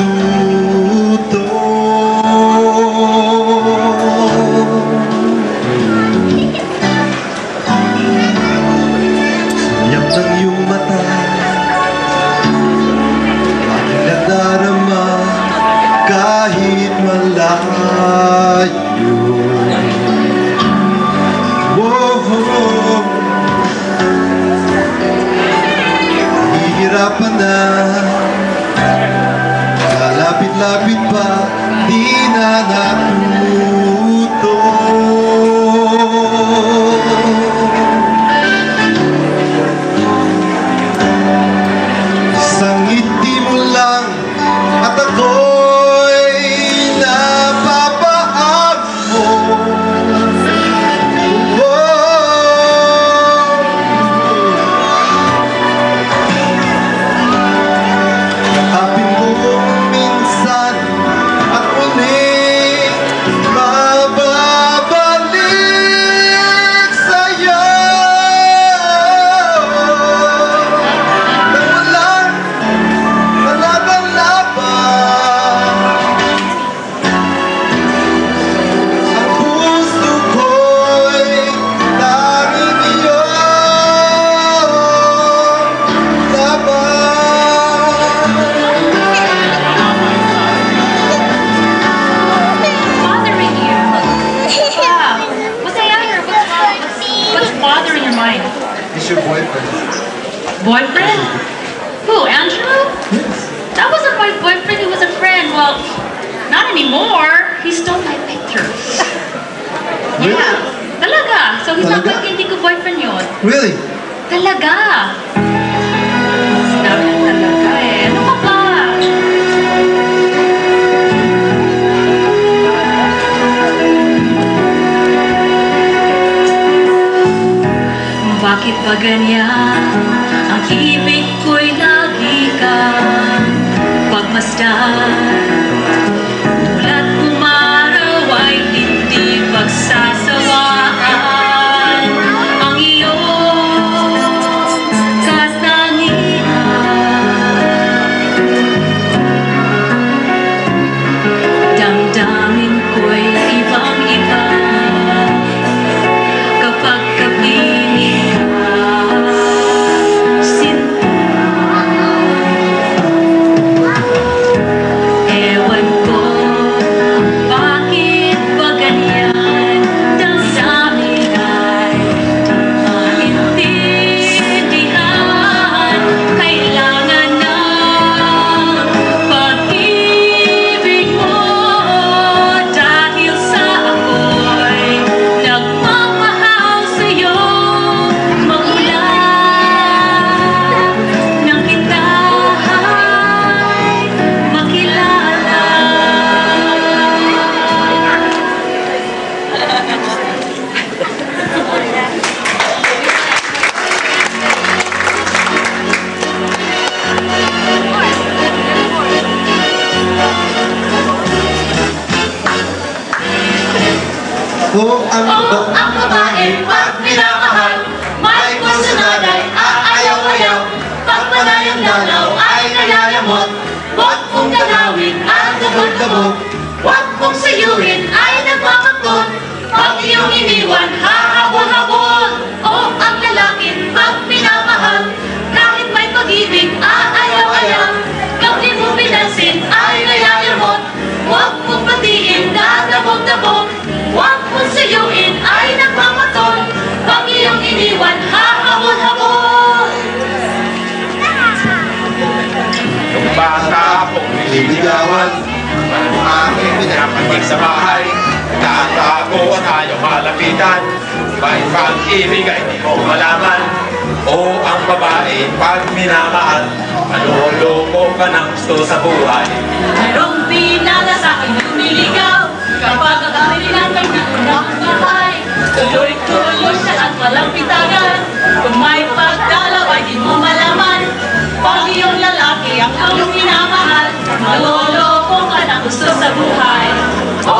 natuto. Sayang ng iyong mata, aking nadarama kahit malayo. Hihirapan na, lalapit-lapit pa, di na natuto. Isang ngiti mo lang at ako'y napapaag mo. It's your boyfriend. Boyfriend? Who, Andrew? Yes. That wasn't my boyfriend, he was a friend. Well, not anymore. He stole my pictures. Really? Yeah. Talaga. So he's not Talaga? like hindi ko boyfriend yun. Really? Talaga. Sinabi na talaga eh. Ano ka ba? Bakit ba ganyan? Ang ibig ko'y lagi kang pagmasdan. Tulad umaraw ay hindi pagsasawaan. Ang iyong katangian, damdamin ko'y ibang-iba kapag kapiling ang babae pag minamahal, may puso na ay aayaw-ayaw. Pag panayang dalaw ay nayayamot, huwag mong galawin ang gabog-gabog. Huwag mong sayuhin ay nagmamagtot, pag iyong iniwan hahabol-habol. O ang lalaki pag minamahal, kahit may pag-ibig aayaw-ayaw. Pag di mo pinansin ay nayayamot, huwag mong patiin na dabog-dabog. Huwag mong sayuin ay nagmamatol, pag iyong iniwan hahabol-habol. Nung bata akong nililigawan, ang aking pinapatig sa bahay, nagtatago at ayaw malapitan. May pag-ibig ay di mo malaman. O ang babae pag minamahal, maloloko ka ng gusto sa buhay. Mayroong pinala sa akin lumiligaw, kapag akalinan kay naunang bahay. Tuloy-tuloy siya at walang pitagan, kung may pagdalaw ay di mo malaman. Pag iyong lalaki ang iyong minamahal, maloloko ka ng gusto sa buhay. O